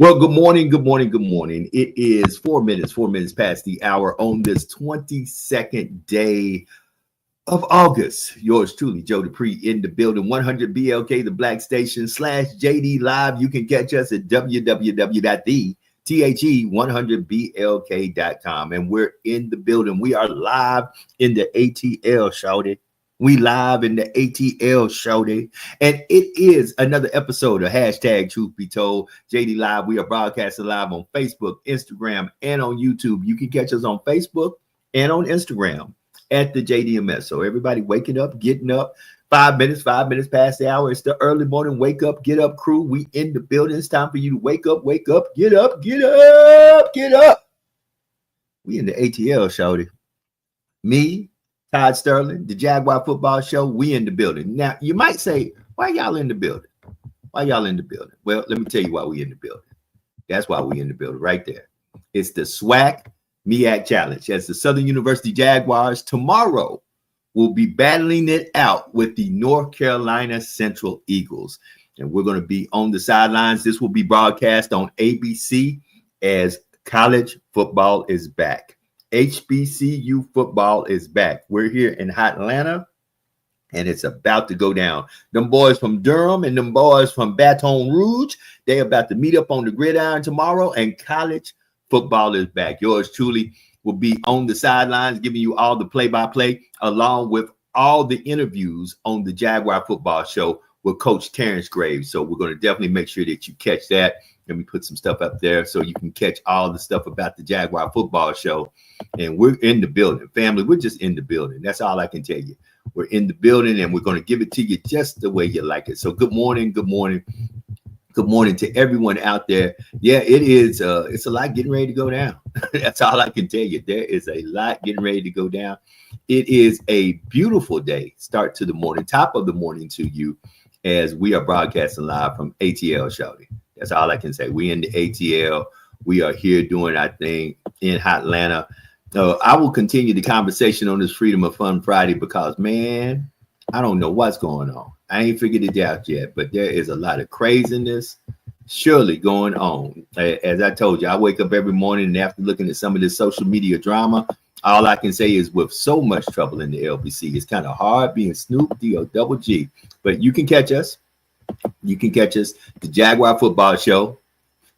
Well, good morning, good morning, good morning. It is 4 minutes past the hour on this 22nd day of August. Yours truly, Joe Dupree, in the building. 100 BLK, the Black Station /JD Live. You can catch us at www.the100blk.com. And we're in the building. We are live in the ATL, shouted. We live in the ATL, shouty. And it is another episode of hashtag Truth Be Told, JD Live. We are broadcasting live on Facebook, Instagram, and on YouTube. You can catch us on Facebook and on Instagram. at the JDMS. So everybody waking up, getting up. 5 minutes past the hour. It's the early morning wake up, get up crew. We in the building. It's time for you to wake up, get up, get up, get up. We in the ATL, shawty. Me, Todd Sterling, the Jaguar Football Show. We in the building. Now, you might say, why y'all in the building? Why y'all in the building? Well, let me tell you why we in the building. That's why we in the building right there. It's the SWAC MEAC Challenge. As the Southern University Jaguars tomorrow will be battling it out with the North Carolina Central Eagles. And we're going to be on the sidelines. This will be broadcast on ABC as college football is back. HBCU football is back. We're here in Atlanta, and it's about to go down. Them boys from Durham and them boys from Baton Rouge, they're about to meet up on the gridiron tomorrow, and college football is back. Yours truly will be on the sidelines, giving you all the play-by-play, along with all the interviews on the Jaguar Football Show with Coach Terrence Graves. So we're going to definitely make sure that you catch that. Let me put some stuff up there so you can catch all the stuff about the Jaguar Football Show. And we're in the building. Family, we're just in the building. That's all I can tell you. We're in the building, and we're going to give it to you just the way you like it. So good morning, good morning. Good morning to everyone out there. Yeah, it is. It's a lot getting ready to go down. That's all I can tell you. There is a lot getting ready to go down. It is a beautiful day. Start to the morning, top of the morning to you, as we are broadcasting live from ATL, shawty. That's all I can say. We in the ATL. We are here doing our thing in Atlanta. I will continue the conversation on this Freedom of Fun Friday because, man, I don't know what's going on. I ain't figured it out yet, but there is a lot of craziness surely going on. As I told you, I wake up every morning, and after looking at some of this social media drama, all I can say is with so much trouble in the LBC, it's kind of hard being Snoop D-O-double-G. But you can catch us. You can catch us. The Jaguar Football Show.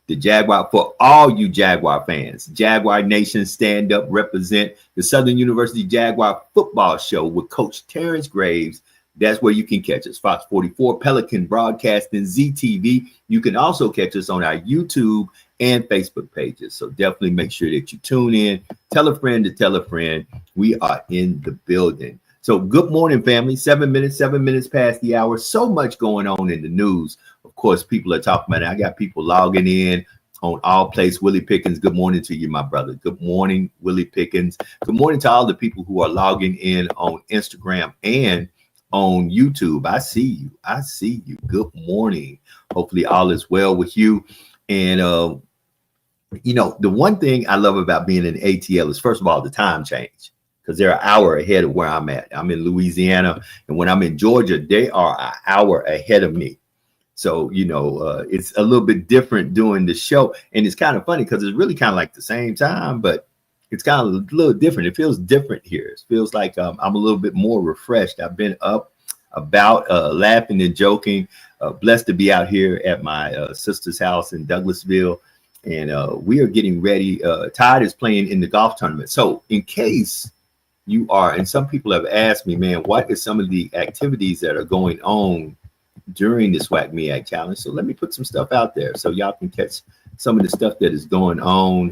The Jaguar, for all you Jaguar fans. Jaguar Nation, stand up, represent the Southern University Jaguar Football Show with Coach Terrence Graves. That's where you can catch us. Fox 44, Pelican Broadcasting, ZTV. You can also catch us on our YouTube and Facebook pages. So definitely make sure that you tune in. Tell a friend to tell a friend. We are in the building. So good morning, family. 7 minutes past the hour. So much going on in the news. Of course, people are talking about it. I got people logging in on All Place. Willie Pickens, good morning to you, my brother. Good morning, Willie Pickens. Good morning to all the people who are logging in on Instagram and on YouTube. I see you. I see you. Good morning. Hopefully all is well with you. And, you know, the one thing I love about being in ATL is, first of all, the time change, because they're an hour ahead of where I'm at. I'm in Louisiana, and when I'm in Georgia, they are an hour ahead of me. So, you know, it's a little bit different doing the show. And it's kind of funny because it's really kind of like the same time, but it's kind of a little different. It feels different here. It feels like I'm a little bit more refreshed. I've been up, about, laughing and joking. Blessed to be out here at my sister's house in Douglasville. And we are getting ready. Todd is playing in the golf tournament. So in case you are, and some people have asked me, man, what is some of the activities that are going on during the SWAC MEAC Challenge? So let me put some stuff out there so y'all can catch some of the stuff that is going on,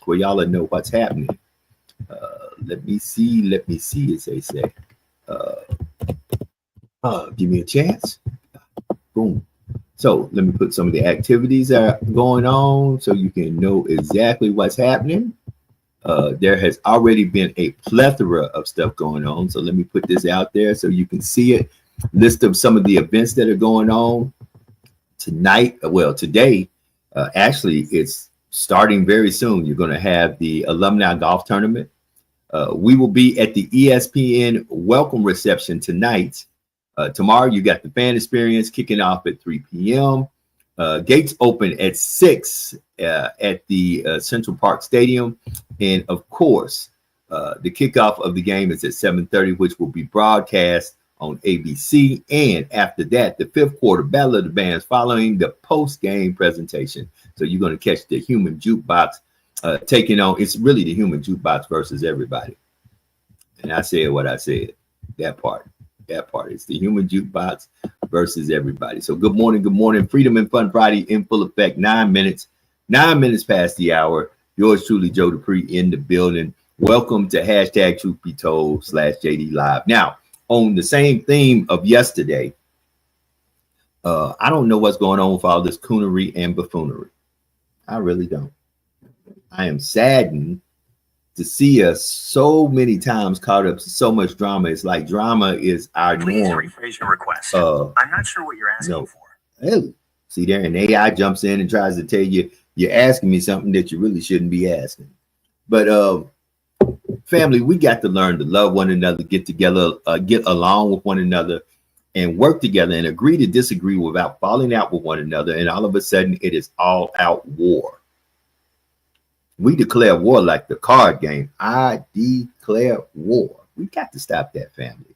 where y'all will know what's happening. Let me see, as they say. Give me a chance. Boom. So let me put some of the activities that are going on so you can know exactly what's happening. There has already been a plethora of stuff going on. So let me put this out there so you can see it. List of some of the events that are going on tonight. Well, today, actually, it's starting very soon. You're going to have the alumni golf tournament. We will be at the ESPN welcome reception tonight. Tomorrow, you got the fan experience kicking off at 3 p.m. Gates open at 6 at the Central Park Stadium. And of course, the kickoff of the game is at 7:30, which will be broadcast on ABC. And after that, the fifth quarter Battle of the Bands following the post-game presentation. So you're going to catch the Human Jukebox taking on, it's really the Human Jukebox versus everybody. And I said what I said, that part. It's the Human Jukebox versus everybody. So good morning. Freedom and Fun Friday in full effect. 9 minutes past the hour. Yours truly, Joe Dupree, in the building. Welcome to hashtag Truth Be Told / JD Live. Now, on the same theme of yesterday, I don't know what's going on with all this coonery and buffoonery. I really don't. I am saddened to see us so many times caught up to so much drama. It's like drama is our norm. Please rephrase your request. I'm not sure what you're asking for. Hey, see there, and AI jumps in and tries to tell you you're asking me something that you really shouldn't be asking. But family, we got to learn to love one another, get together, get along with one another, and work together and agree to disagree without falling out with one another. And all of a sudden, it is all out war. We declare war like the card game. I declare war. We got to stop that, family.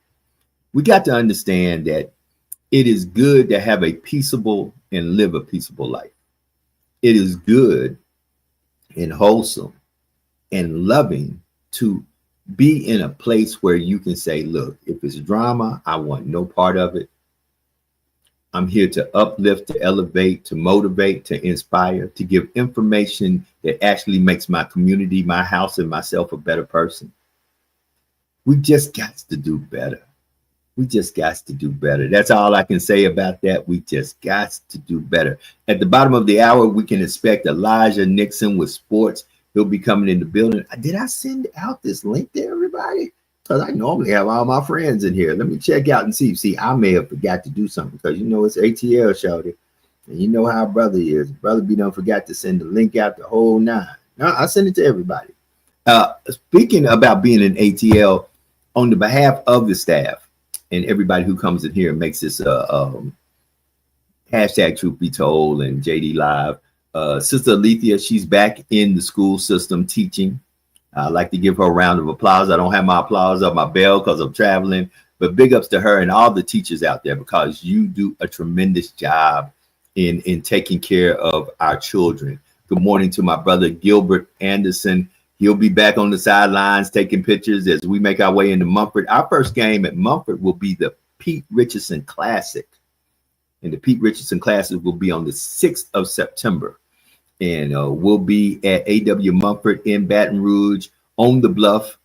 We got to understand that it is good to have a peaceable and live a peaceable life. It is good and wholesome and loving to be in a place where you can say, look, if it's drama, I want no part of it. I'm here to uplift, to elevate, to motivate, to inspire, to give information that actually makes my community, my house, and myself a better person. We just got to do better. We just got to do better. That's all I can say about that. We just got to do better. At the bottom of the hour, we can expect Elijah Nixon with sports. He'll be coming in the building. Did I send out this link to everybody? Because I normally have all my friends in here. Let me check out and see. See, I may have forgot to do something because you know it's ATL, shawty. And you know how brother is. Brother be done forgot to send the link out the whole 9. No, I send it to everybody. Speaking about being an ATL, on the behalf of the staff and everybody who comes in here and makes this hashtag Truth Be Told and JD Live, Sister Alethea, she's back in the school system teaching. I'd like to give her a round of applause. I don't have my applause up my bell because I'm traveling, but big ups to her and all the teachers out there because you do a tremendous job in taking care of our children. Good morning to my brother Gilbert Anderson. He'll be back on the sidelines taking pictures as we make our way into Mumford. Our first game at Mumford will be the Pete Richardson Classic. And the Pete Richardson Classic will be on the 6th of September. And we'll be at A.W. Mumford in Baton Rouge on the bluff,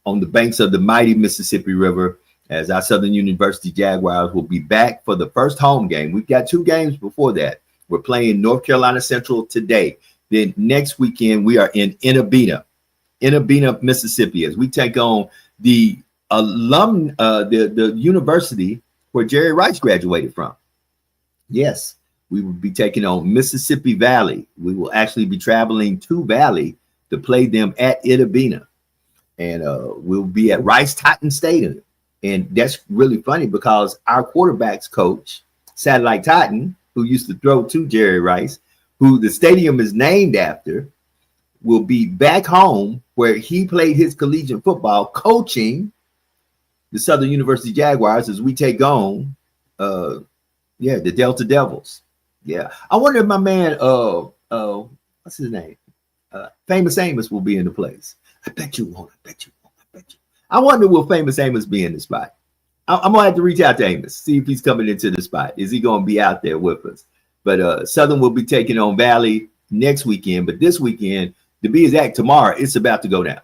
on the banks of the mighty Mississippi River, as our Southern University Jaguars will be back for the first home game. We've got 2 games before that. We're playing North Carolina Central today. Then next weekend, we are in Inabena, Mississippi, as we take on the the university where Jerry Rice graduated from. Yes. We will be taking on Mississippi Valley. We will actually be traveling to Valley to play them at Inabena. And we'll be at Rice-Totten Stadium. And that's really funny because our quarterback's coach, Satellite Totten, who used to throw to Jerry Rice, who the stadium is named after, will be back home where he played his collegiate football, coaching the Southern University Jaguars as we take on the Delta Devils. Yeah, I wonder if my man, what's his name? Famous Amos will be in the place. I bet you won't. I wonder will Famous Amos be in the spot? I'm gonna have to reach out to Amos, see if he's coming into the spot. Is he gonna be out there with us? But Southern will be taking on Valley next weekend. But this weekend, to be exact, tomorrow, it's about to go down.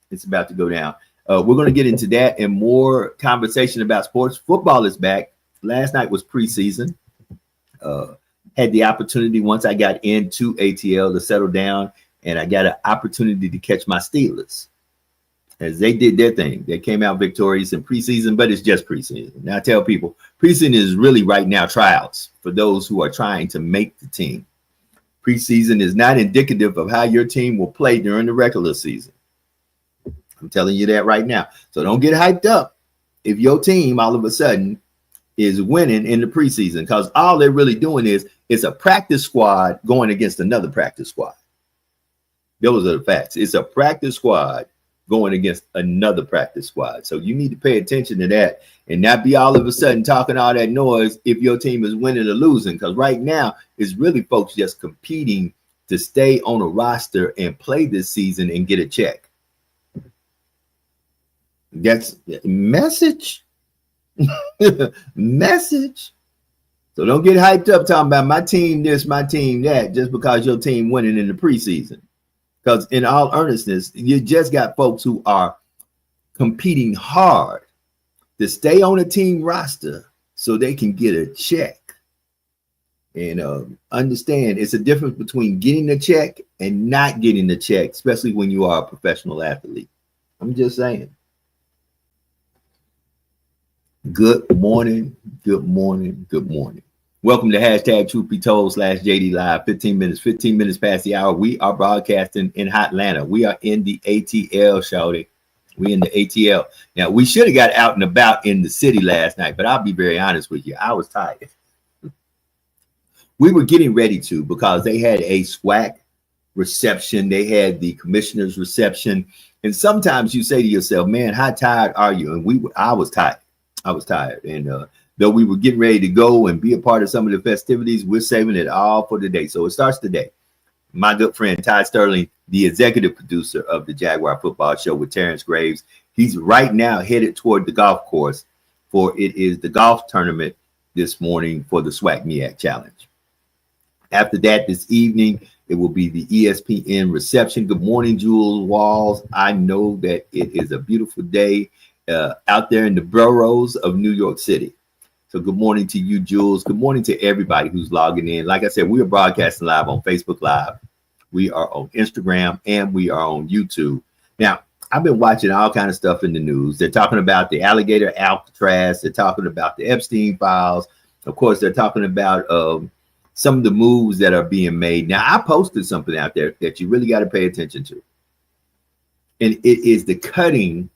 We're gonna get into that and more conversation about sports. Football is back. Last night was preseason. Had the opportunity once I got into ATL to settle down, and I got an opportunity to catch my Steelers as they did their thing. They came out victorious in preseason, but it's just preseason. Now I tell people preseason is really right now tryouts for those who are trying to make the team. Preseason is not indicative of how your team will play during the regular season. I'm telling you that right now. So don't get hyped up if your team all of a sudden is winning in the preseason, because all they're really doing is it's a practice squad going against another practice squad. Those are the facts. It's a practice squad going against another practice squad. So you need to pay attention to that and not be all of a sudden talking all that noise if your team is winning or losing, because right now it's really folks just competing to stay on a roster and play this season and get a check. That's message. Message. So don't get hyped up talking about my team this, my team that, just because your team winning in the preseason. Because in all earnestness, you just got folks who are competing hard to stay on a team roster so they can get a check. And understand it's a difference between getting a check and not getting the check, especially when you are a professional athlete. I'm just saying. Good morning, good morning, good morning. Welcome to hashtag Truth Be Told /JD Live. 15 minutes past the hour. We are broadcasting in Hotlanta. We are in the ATL, shawty. We in the ATL. Now, we should have got out and about in the city last night, but I'll be very honest with you. I was tired. We were getting ready to, because they had a SWAC reception. They had the commissioner's reception. And sometimes you say to yourself, man, how tired are you? And I was tired. And though we were getting ready to go and be a part of some of the festivities, we're saving it all for today. So it starts today. My good friend, Ty Sterling, the executive producer of the Jaguar Football Show with Terrence Graves. He's right now headed toward the golf course, for it is the golf tournament this morning for the SWAC MEAC Challenge. After that, this evening, it will be the ESPN reception. Good morning, Jules Walls. I know that it is a beautiful day out there in the boroughs of New York City. So good morning to you, Jules. Good morning to everybody who's logging in. Like I said, we are broadcasting live on Facebook Live. We are on Instagram, and we are on YouTube. Now, I've been watching all kinds of stuff in the news. They're talking about the alligator Alcatraz. They're talking about the Epstein files. Of course, they're talking about some of the moves that are being made. Now, I posted something out there that you really got to pay attention to. And it is the cutting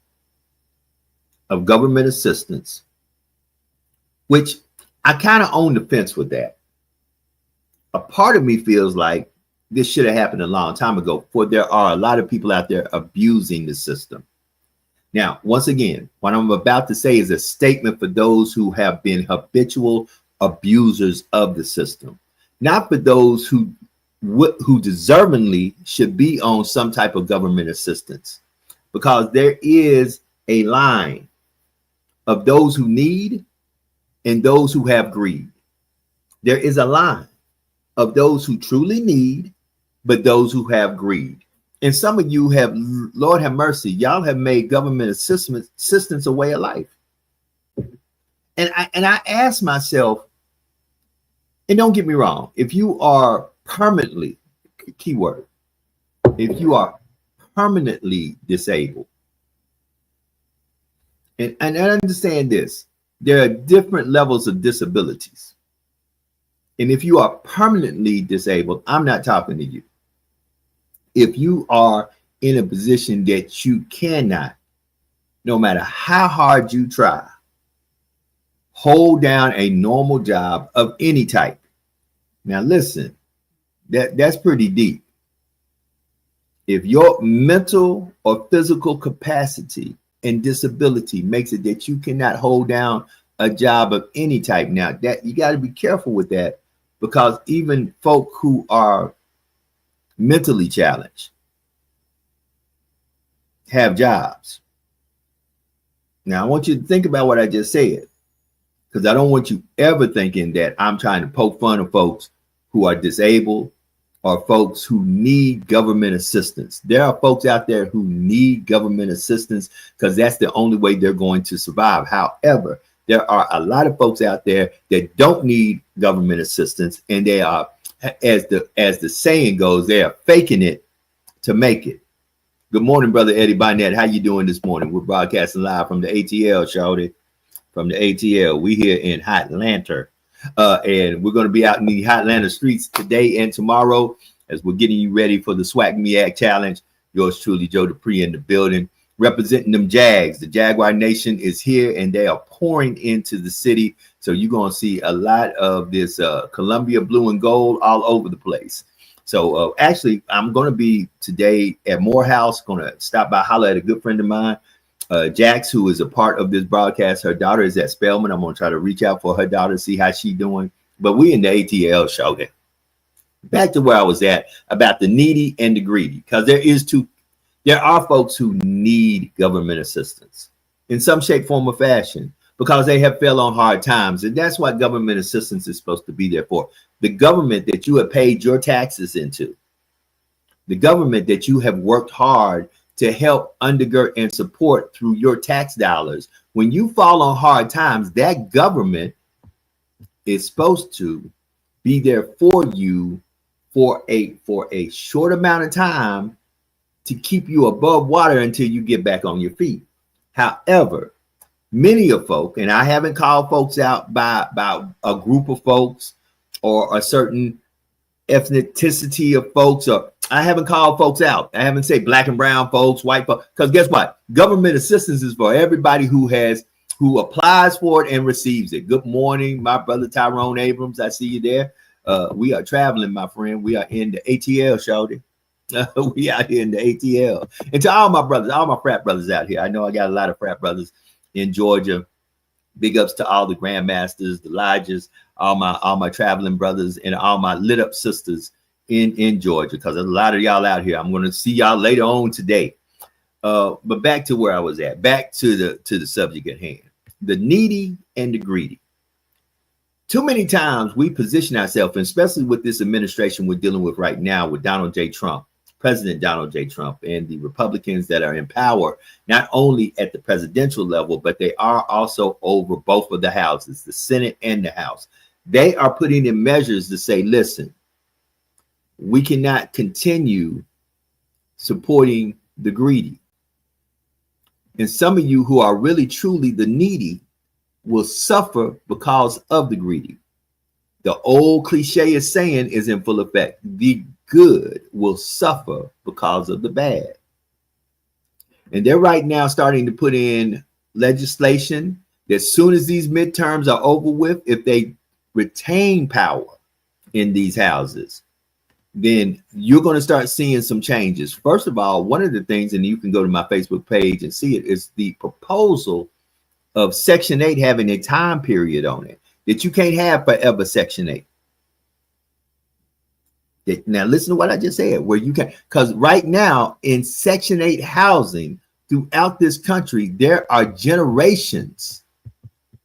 of government assistance, which I kind of own the fence with that. A part of me feels like this should have happened a long time ago, for there are a lot of people out there abusing the system. Now, once again, what I'm about to say is a statement for those who have been habitual abusers of the system. Not for those who deservingly should be on some type of government assistance, because there is a line of those who need and those who have greed. There is a line of those who truly need, but those who have greed. And some of you have, Lord have mercy, y'all have made government assistance a way of life. And I ask myself, and don't get me wrong, if you are permanently, keyword, if you are permanently disabled, and I understand this, there are different levels of disabilities. And if you are permanently disabled, I'm not talking to you. If you are in a position that you cannot, no matter how hard you try, hold down a normal job of any type. Now listen, that's pretty deep. If your mental or physical capacity and disability makes it that you cannot hold down a job of any type, now that you got to be careful with that, because even folk who are mentally challenged have jobs. Now I want you to think about what I just said, because I don't want you ever thinking that I'm trying to poke fun of folks who are disabled or folks who need government assistance. There are folks out there who need government assistance because that's the only way they're going to survive. However, there are a lot of folks out there that don't need government assistance, and they are, as the saying goes, they are faking it to make it. Good morning, brother Eddie Barnett. How you doing this morning? We're broadcasting live from the ATL, shawty. From the ATL. We here in Hotlanta. And we're going to be out in the Hotlanta streets today and tomorrow as we're getting you ready for the SWAC MEAC Challenge. Yours truly, Joe Dupree, in the building, representing them Jags. The Jaguar Nation is here, and they are pouring into the city. So you're going to see a lot of this Columbia blue and gold all over the place. So actually, I'm going to be today at Morehouse, going to stop by, holler at a good friend of mine, Jax, who is a part of this broadcast. Her daughter is at Spelman. I'm going to try to reach out for her daughter, see how she's doing. But we in the ATL show. Back to where I was at about the needy and the greedy, because there are folks who need government assistance in some shape, form, or fashion because they have fell on hard times. And that's what government assistance is supposed to be there for. The government that you have paid your taxes into, the government that you have worked hard to help undergird and support through your tax dollars. When you fall on hard times, that government is supposed to be there for you for a short amount of time to keep you above water until you get back on your feet. However, many of folk, and I haven't called folks out by a group of folks or a certain ethnicity of folks, or I haven't called folks out. I haven't said black and brown folks, white folks, because guess what? Government assistance is for everybody who applies for it and receives it. Good morning, my brother Tyrone Abrams. I see you there. We are traveling, my friend. We are in the ATL, shawty. We out here in the ATL. And to all my brothers, all my frat brothers out here. I know I got a lot of frat brothers in Georgia. Big ups to all the grandmasters, the lodges, all my traveling brothers, and all my lit up sisters in Georgia, because there's a lot of y'all out here. I'm going to see y'all later on today. But back to where I was at, back to the subject at hand, the needy and the greedy. Too many times we position ourselves, and especially with this administration we're dealing with right now with Donald J. Trump, President Donald J. Trump, and the Republicans that are in power, not only at the presidential level, but they are also over both of the houses, the Senate and the House. They are putting in measures to say, listen, we cannot continue supporting the greedy. And some of you who are really truly the needy will suffer because of the greedy. The old cliche is saying is in full effect. The good will suffer because of the bad. And they're right now starting to put in legislation that as soon as these midterms are over with, if they retain power in these houses, then you're going to start seeing some changes. First of all, one of the things, and you can go to my Facebook page and see it, is the proposal of Section 8 having a time period on it, that you can't have forever Section 8. Now, listen to what I just said, where you can, because right now in Section 8 housing throughout this country, there are generations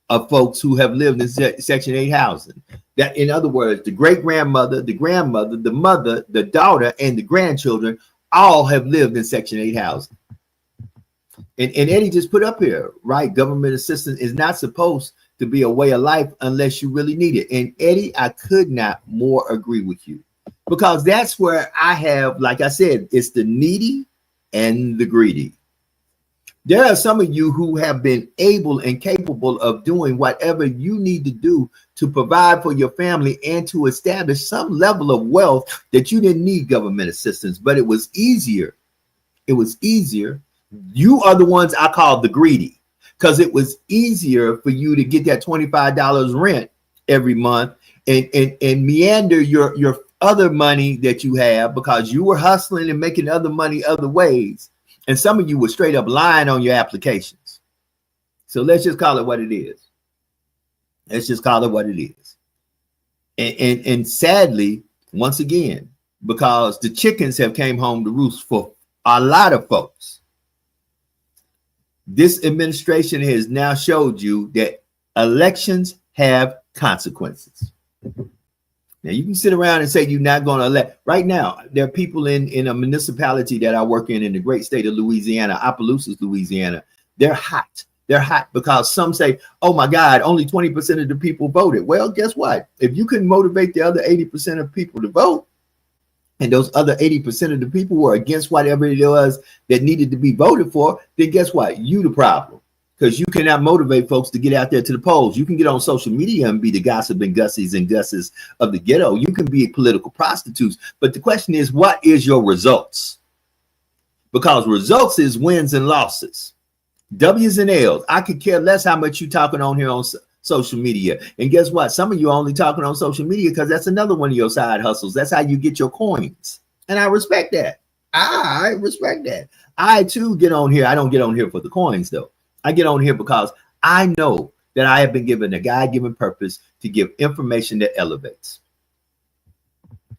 of folks who have lived in Section 8 housing. That, in other words, the great-grandmother, the grandmother, the mother, the daughter, and the grandchildren all have lived in Section 8 housing. And Eddie just put up here, right? Government assistance is not supposed to be a way of life unless you really need it. And Eddie, I could not more agree with you, because that's where I have, like I said, it's the needy and the greedy. There are some of you who have been able and capable of doing whatever you need to do to provide for your family and to establish some level of wealth that you didn't need government assistance, but it was easier. It was easier. You are the ones I call the greedy, because it was easier for you to get that $25 rent every month and meander your other money that you have, because you were hustling and making other money other ways. And some of you were straight up lying on your applications. So let's just call it what it is. Let's just call it what it is. And sadly, once again, because the chickens have came home to roost for a lot of folks, this administration has now showed you that elections have consequences. Now, you can sit around and say you're not going to elect. Right now, there are people in a municipality that I work in the great state of Louisiana, Opelousas, Louisiana. They're hot. They're hot because some say, oh, my God, only 20% of the people voted. Well, guess what? If you can motivate the other 80% of people to vote, and those other 80% of the people were against whatever it was that needed to be voted for, then guess what? You the problem, because you cannot motivate folks to get out there to the polls. You can get on social media and be the gossiping Gussies and Gusses of the ghetto. You can be political prostitutes. But the question is, what is your results? Because results is wins and losses, W's and L's. I could care less how much you talking on here on social media. And guess what? Some of you are only talking on social media because that's another one of your side hustles. That's how you get your coins. And I respect that. I respect that. I too get on here. I don't get on here for the coins though. I get on here because I know that I have been given a God-given purpose to give information that elevates.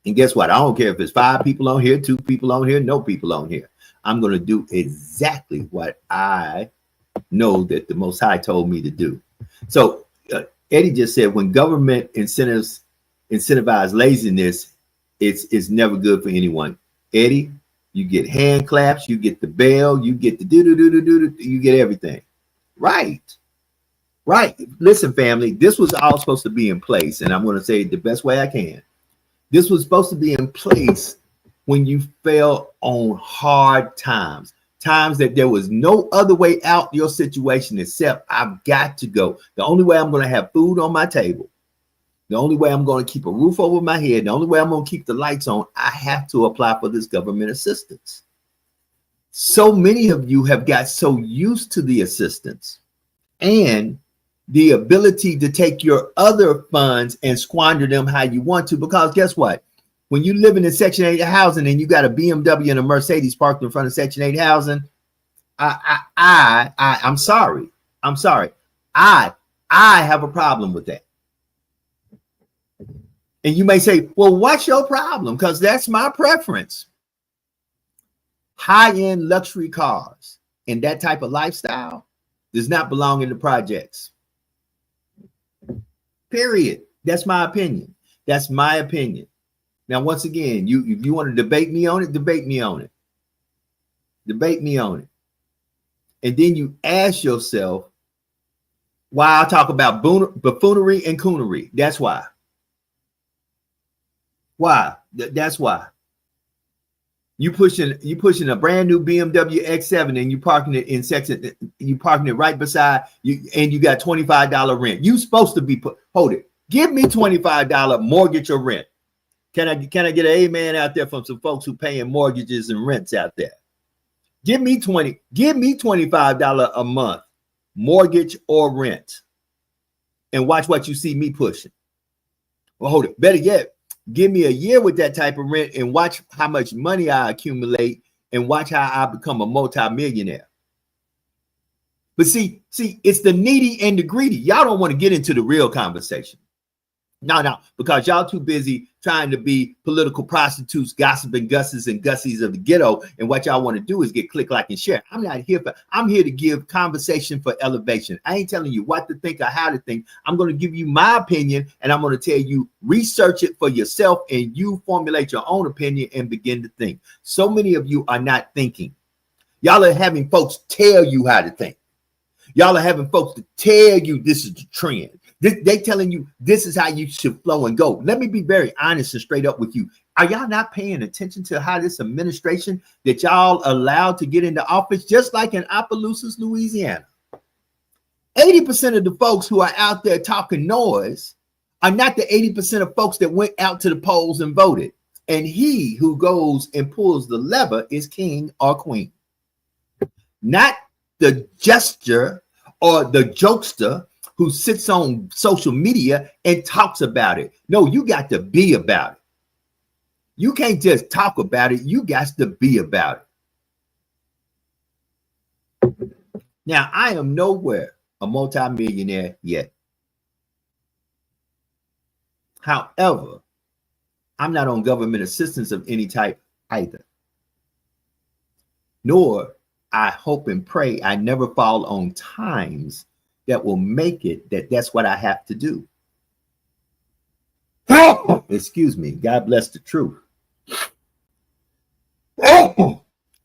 And guess what? I don't care if it's 5 people on here, 2 people on here, no people on here. I'm going to do exactly what I know that the Most High told me to do. So Eddie just said when government incentivize laziness, it's never good for anyone. Eddie, you get hand claps, you get the bell, you get the do, you get everything. Right. Right. Listen, family, this was all supposed to be in place, and I'm going to say it the best way I can. This was supposed to be in place when you fell on hard times, times that there was no other way out your situation except I've got to go. The only way I'm going to have food on my table, the only way I'm going to keep a roof over my head, the only way I'm going to keep the lights on, I have to apply for this government assistance. So many of you have got so used to the assistance and the ability to take your other funds and squander them how you want to, because guess what? When you living in Section 8 housing and you got a BMW and a Mercedes parked in front of Section 8 housing, I'm sorry. I'm sorry. I have a problem with that. And you may say, well, what's your problem? Because that's my preference. High-end luxury cars and that type of lifestyle does not belong in the projects. Period. That's my opinion. That's my opinion. Now, once again, if you want to debate me on it, debate me on it. Debate me on it. And then you ask yourself why I talk about buffoonery and coonery. That's why. Why? That's why. You pushing a brand new BMW X7 and you parking it in section. You parking it right beside you, and you got $25 rent. You supposed to be hold it. Give me $25 mortgage or rent. Can I get an amen out there from some folks who paying mortgages and rents out there? Give me $25 a month, mortgage or rent, and watch what you see me pushing. Well, hold it. Better yet, give me a year with that type of rent and watch how much money I accumulate and watch how I become a multimillionaire. But see, it's the needy and the greedy. Y'all don't want to get into the real conversation. No, because y'all too busy trying to be political prostitutes, gossiping Gusses and Gussies of the ghetto. And what y'all want to do is get click, like, and share. I'm here to give conversation for elevation. I ain't telling you what to think or how to think. I'm going to give you my opinion, and I'm going to tell you, research it for yourself, and you formulate your own opinion and begin to think. So many of you are not thinking. Y'all are having folks tell you how to think. Y'all are having folks to tell you this is the trend. They telling you this is how you should flow and go. Let me be very honest and straight up with you. Are y'all not paying attention to how this administration that y'all allowed to get into office, just like in Opelousas, Louisiana? 80% of the folks who are out there talking noise are not the 80% of folks that went out to the polls and voted. And he who goes and pulls the lever is king or queen. Not the jester or the jokester who sits on social media and talks about it. No, you got to be about it. You can't just talk about it. You got to be about it. Now, I am nowhere a multimillionaire yet. However, I'm not on government assistance of any type either. Nor, I hope and pray I never fall on times that will make it that's what I have to do. Excuse me. God bless the truth.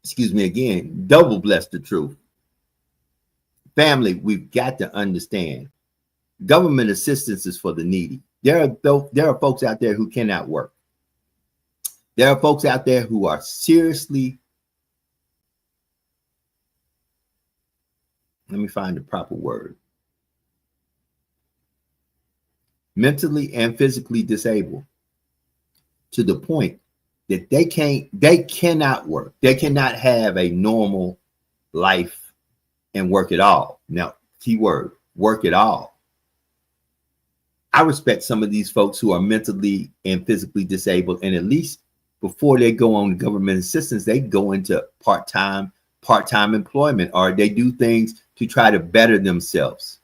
Excuse me again. Double bless the truth. Family, we've got to understand government assistance is for the needy. There are folks out there who cannot work. There are folks out there who are seriously, let me find the proper word, mentally and physically disabled to the point that they cannot work. They cannot have a normal life and work at all. Now, keyword, work at all. I respect some of these folks who are mentally and physically disabled, and at least before they go on government assistance, they go into part-time employment, or they do things to try to better themselves.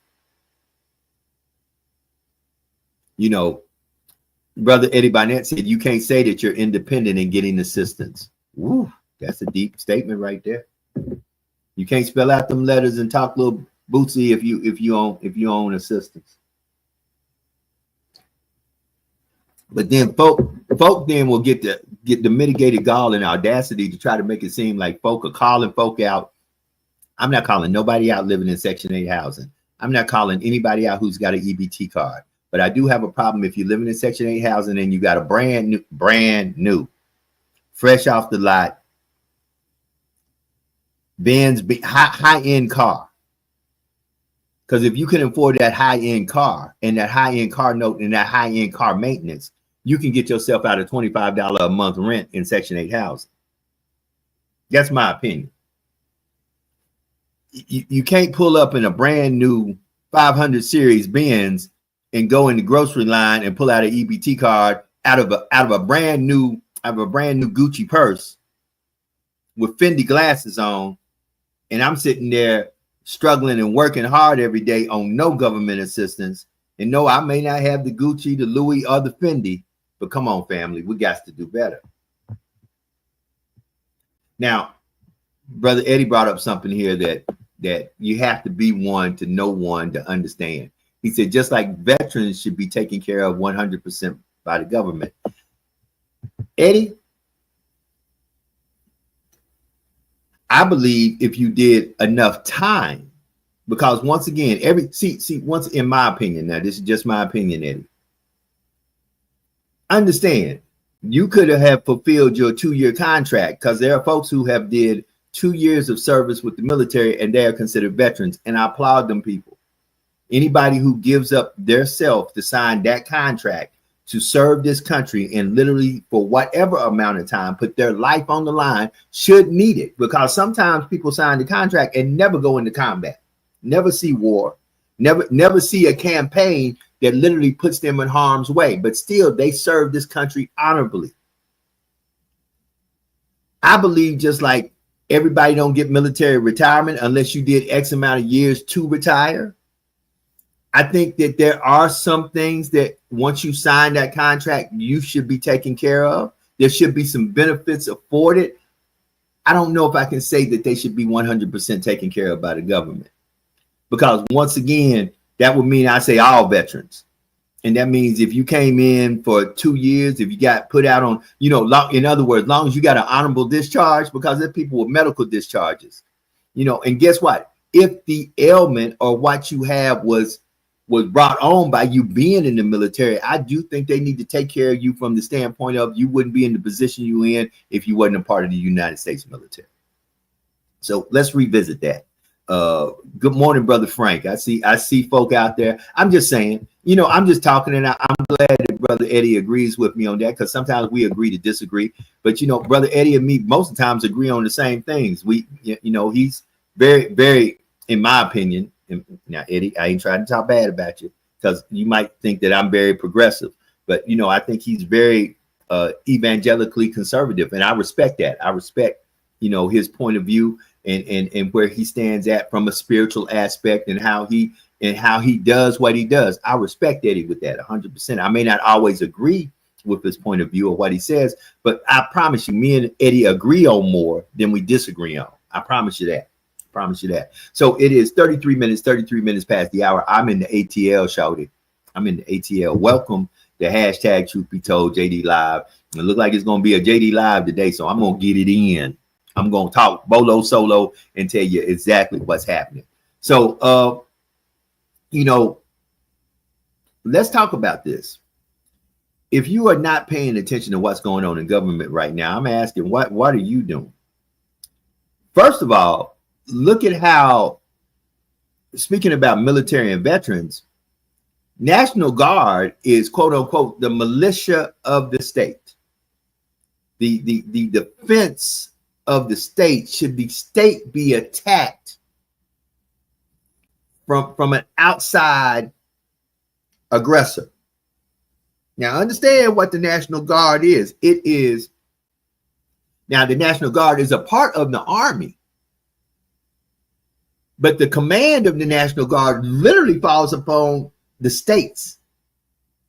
You know, Brother Eddie Barnett said, you can't say that you're independent in getting assistance. Woo, that's a deep statement right there. You can't spell out them letters and talk little bootsy if you own assistance. But then folk then will get the mitigated gall and audacity to try to make it seem like folk are calling folk out. I'm not calling nobody out living in Section 8 housing. I'm not calling anybody out who's got an EBT card. But I do have a problem if you're living in Section 8 housing and you got a brand new, fresh off the lot, Benz high-end car. Because if you can afford that high-end car and that high-end car note and that high-end car maintenance, you can get yourself out of $25 a month rent in Section 8 housing. That's my opinion. You can't pull up in a brand new 500 series Benz and go in the grocery line and pull out an EBT card out of a brand new Gucci purse with Fendi glasses on, and I'm sitting there struggling and working hard every day on no government assistance. And no, I may not have the Gucci, the Louis, or the Fendi, but come on, family, we got to do better. Now, Brother Eddie brought up something here that you have to be one to know one to understand. He said, just like veterans should be taken care of 100% by the government. Eddie, I believe if you did enough time, because once again, once in my opinion, now this is just my opinion, Eddie. Understand, you could have fulfilled your 2-year contract, because there are folks who have did 2 years of service with the military and they are considered veterans, and I applaud them people. Anybody who gives up their self to sign that contract to serve this country and literally for whatever amount of time put their life on the line should need it, because sometimes people sign the contract and never go into combat, never see war, never see a campaign that literally puts them in harm's way, but still they serve this country honorably. I believe just like everybody don't get military retirement unless you did X amount of years to retire, I think that there are some things that once you sign that contract, you should be taken care of. There should be some benefits afforded. I don't know if I can say that they should be 100% taken care of by the government, because once again, that would mean I say all veterans. And that means if you came in for 2 years, if you got put out on, in other words, long as you got an honorable discharge, because there's people with medical discharges, and guess what? If the ailment or what you have was brought on by you being in the military, I do think they need to take care of you from the standpoint of you wouldn't be in the position you in if you wasn't a part of the United States military. So let's revisit that. Good morning, Brother Frank. I see folk out there. I'm just saying, I'm just talking, and I'm glad that Brother Eddie agrees with me on that, because sometimes we agree to disagree. But Brother Eddie and me most of the times agree on the same things. He's very, very, in my opinion. Now, Eddie, I ain't trying to talk bad about you, because you might think that I'm very progressive, but I think he's very evangelically conservative, and I respect that. I respect his point of view and where he stands at from a spiritual aspect, and how he does what he does. I respect Eddie with that 100%. I may not always agree with his point of view or what he says, but I promise you, me and Eddie agree on more than we disagree on. I promise you that. So it is 33 minutes past the hour. I'm in the ATL, shouty. I'm in the ATL. Welcome to hashtag Truth Be Told JD Live. It looks like it's going to be a JD Live today, so I'm going to get it in. I'm going to talk bolo solo and tell you exactly what's happening. So, let's talk about this. If you are not paying attention to what's going on in government right now, I'm asking, what are you doing? First of all, look at how, speaking about military and veterans, National Guard is quote unquote the militia of the state. The defense of the state. Should the state be attacked from an outside aggressor? Now understand what the National Guard is. Now the National Guard is a part of the Army, but the command of the National Guard literally falls upon the states.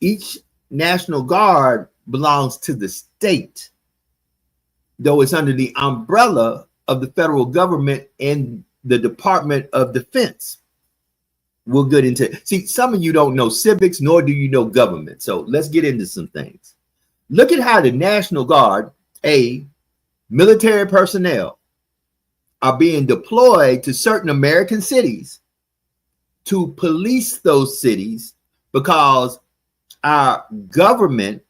Each National Guard belongs to the state, though it's under the umbrella of the federal government and the Department of Defense. We'll get into, see, some of you don't know civics, nor do you know government. So let's get into some things. Look at how the National Guard, military personnel, are being deployed to certain American cities to police those cities because our government,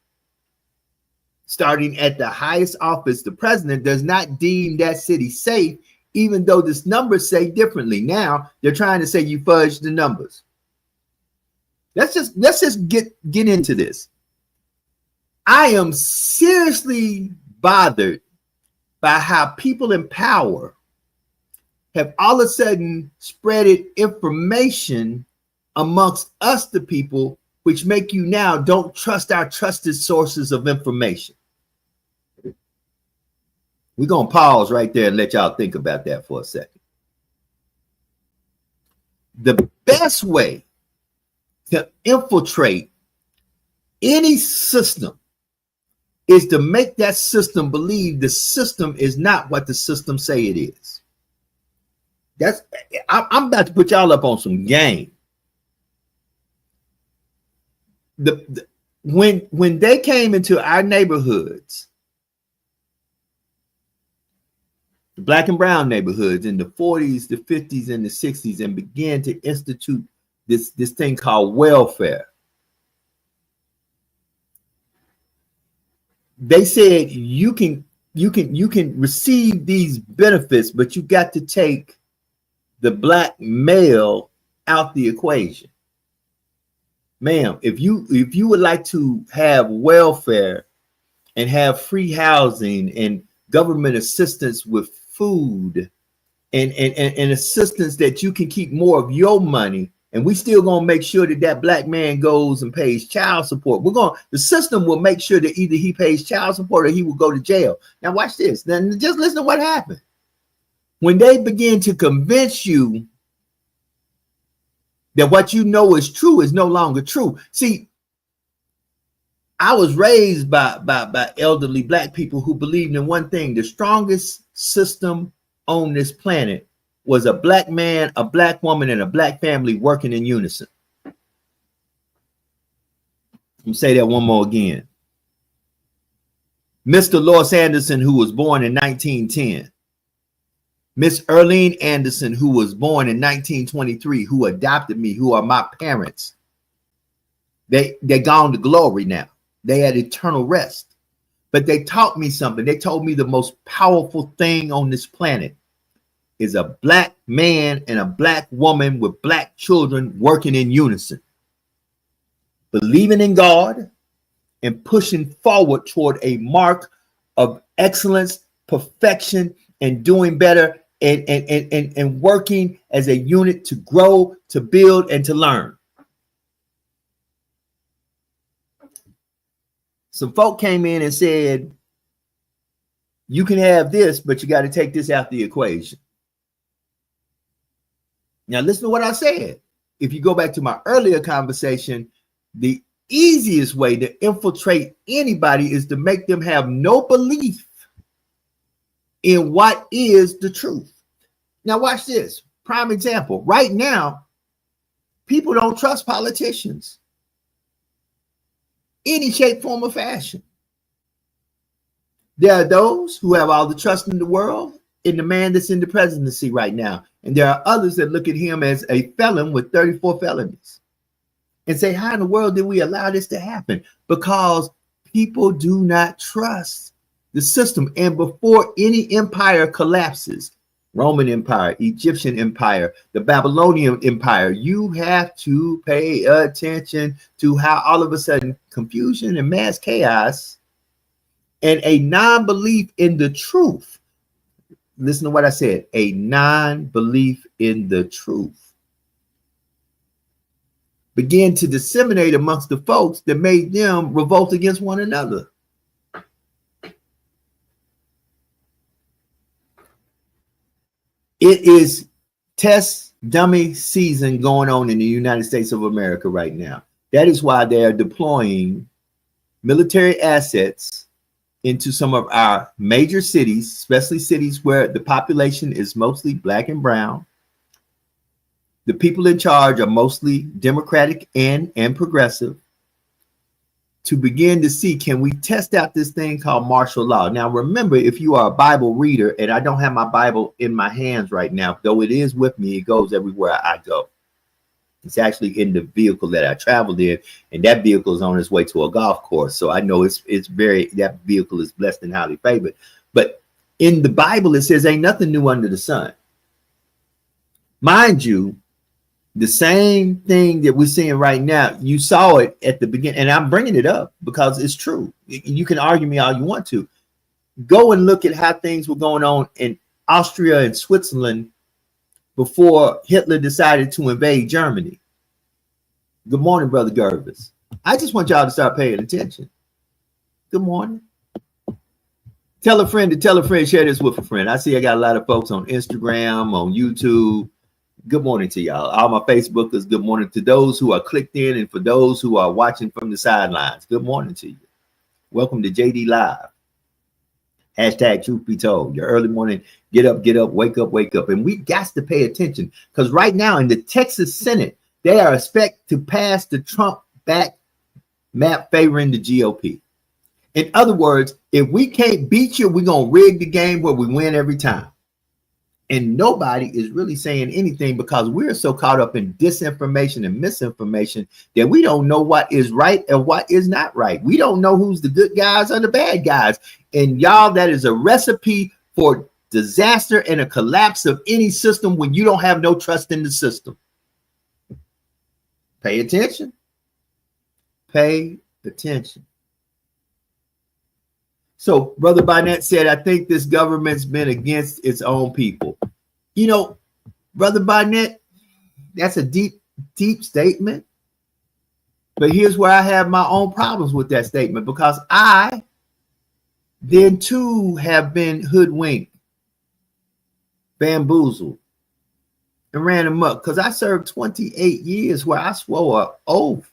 starting at the highest office, the president, does not deem that city safe, even though this numbers say differently. Now they're trying to say you fudged the numbers. Let's just get into this. I am seriously bothered by how people in power have all of a sudden spreaded information amongst us, the people, which make you now don't trust our trusted sources of information. We're going to pause right there and let y'all think about that for a second. The best way to infiltrate any system is to make that system believe the system is not what the system say it is. I'm about to put y'all up on some game. When they came into our neighborhoods, the black and brown neighborhoods in the 40s, the 50s, and the 60s, and began to institute this thing called welfare. They said you can receive these benefits, but you got to take the black male out the equation. Ma'am, if you would like to have welfare and have free housing and government assistance with food and assistance that you can keep more of your money, and we still gonna make sure that black man goes and pays child support. The system will make sure that either he pays child support or he will go to jail. Now watch this. Then just listen to what happened. When they begin to convince you that what you know is true is no longer true. See, I was raised by elderly black people who believed in one thing: the strongest system on this planet was a black man, a black woman, and a black family working in unison. Let me say that one more again. Mr. Lois Anderson, who was born in 1910. Miss Erlene Anderson, who was born in 1923, who adopted me, who are my parents. They gone to glory now. They had eternal rest. But they taught me something. They told me the most powerful thing on this planet is a black man and a black woman with black children working in unison, believing in God and pushing forward toward a mark of excellence, perfection, and doing better, and working as a unit to grow, to build, and to learn. Some folk came in and said, you can have this, but you got to take this out the equation. Now, listen to what I said. If you go back to my earlier conversation, the easiest way to infiltrate anybody is to make them have no belief in what is the truth. Now, watch this. Prime example. Right now, people don't trust politicians. Any shape, form, or fashion. There are those who have all the trust in the world in the man that's in the presidency right now. And there are others that look at him as a felon with 34 felonies and say, how in the world did we allow this to happen? Because people do not trust the system. And before any empire collapses, Roman Empire, Egyptian Empire, the Babylonian Empire, you have to pay attention to how all of a sudden confusion and mass chaos and a non-belief in the truth. Listen to what I said, a non-belief in the truth began to disseminate amongst the folks that made them revolt against one another. It is test dummy season going on in the United States of America right now. That is why they are deploying military assets into some of our major cities, especially cities where the population is mostly black and brown. The people in charge are mostly Democratic and progressive. to begin to see, can we test out this thing called martial law? Now, remember, if you are a Bible reader, and I don't have my Bible in my hands right now, though it is with me, it goes everywhere I go. It's actually in the vehicle that I traveled in, and that vehicle is on its way to a golf course. So I know it's very, that vehicle is blessed and highly favored. But in the Bible, it says ain't nothing new under the sun. Mind you, the same thing that we're seeing right now, you saw it at the beginning, and I'm bringing it up because it's true. You can argue me all you want to. Go and look at how things were going on in Austria and Switzerland before Hitler decided to invade Germany. Good morning, Brother Gervis. I just want y'all to start paying attention. Good morning. Tell a friend to tell a friend, share this with a friend. I see I got a lot of folks on Instagram, on YouTube. Good morning to y'all. All my Facebookers, good morning to those who are clicked in, and for those who are watching from the sidelines, good morning to you. Welcome to JD Live. Hashtag truth be told. Your early morning, get up, wake up. And we got to pay attention because right now in the Texas Senate, they are expected to pass the Trump back map favoring the GOP. In other words, if we can't beat you, we're going to rig the game where we win every time. And nobody is really saying anything because we're so caught up in disinformation and misinformation that we don't know what is right and what is not right. We don't know who's the good guys or the bad guys. And y'all, that is a recipe for disaster and a collapse of any system when you don't have no trust in the system. Pay attention. Pay attention. So Brother Barnett said, I think this government's been against its own people. You know, Brother Barnett, that's a deep statement. But here's where I have my own problems with that statement, because I then too have been hoodwinked, bamboozled, and ran amok, because I served 28 years where I swore an oath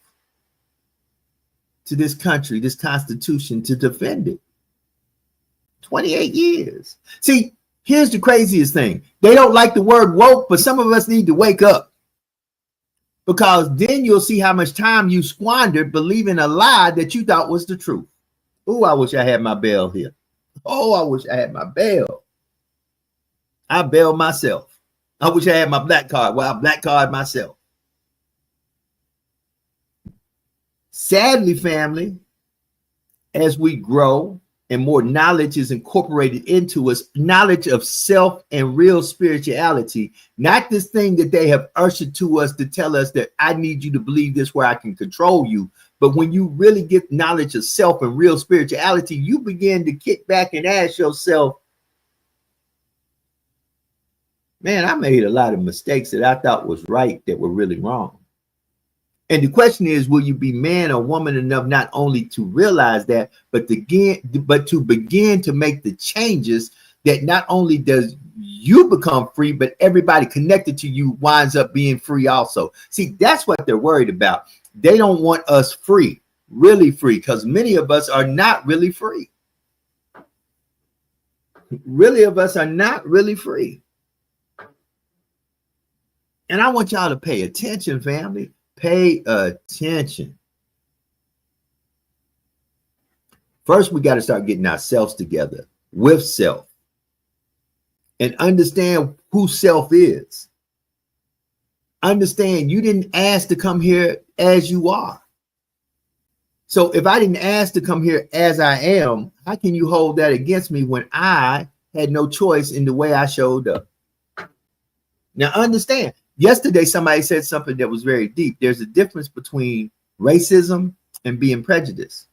to this country, this Constitution, to defend it. 28 years. See, here's the craziest thing. They don't like the word woke, but some of us need to wake up, because then you'll see how much time you squandered believing a lie that you thought was the truth. Oh, I wish I had my bell here. Oh, I wish I had my bell. I bailed myself. I wish I had my black card. Well, I black card myself. Sadly, family, as we grow and more knowledge is incorporated into us, knowledge of self and real spirituality, not this thing that they have ushered to us to tell us that I need you to believe this where I can control you. But when you really get knowledge of self and real spirituality, you begin to kick back and ask yourself, man, I made a lot of mistakes that I thought was right that were really wrong. And the question is, will you be man or woman enough not only to realize that, but to begin to make the changes that not only does you become free, but everybody connected to you winds up being free also. See, that's what they're worried about. They don't want us free, really free, because many of us are not really free. Really of us are not really free. And I want y'all to pay attention, family. Pay attention. First, we got to start getting ourselves together with self and understand who self is. Understand you didn't ask to come here as you are. So if I didn't ask to come here as I am, how can you hold that against me when I had no choice in the way I showed up? Now understand. Yesterday, somebody said something that was very deep. There's a difference between racism and being prejudiced.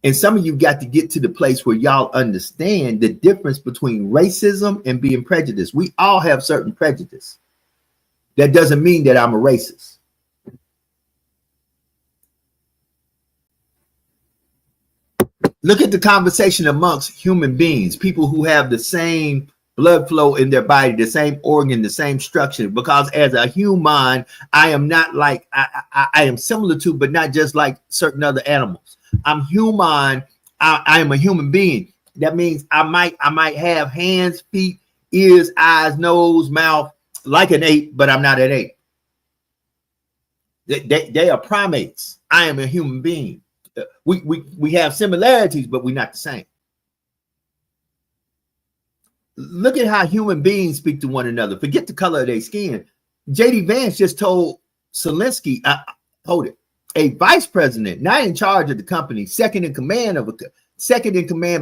And some of you got to get to the place where y'all understand the difference between racism and being prejudiced. We all have certain prejudice. That doesn't mean that I'm a racist. Look at the conversation amongst human beings, people who have the same blood flow in their body, the same organ, the same structure, because as a human, I am not like, I am similar to, but not just like certain other animals. I'm human. I am a human being. That means I might have hands, feet, ears, eyes, nose, mouth, like an ape, but I'm not an ape. They are primates. I am a human being. We have similarities, but we're not the same. Look at how human beings speak to one another. Forget the color of their skin. J.D. Vance just told Zelensky, hold it, a vice president, not in charge of the company, second in command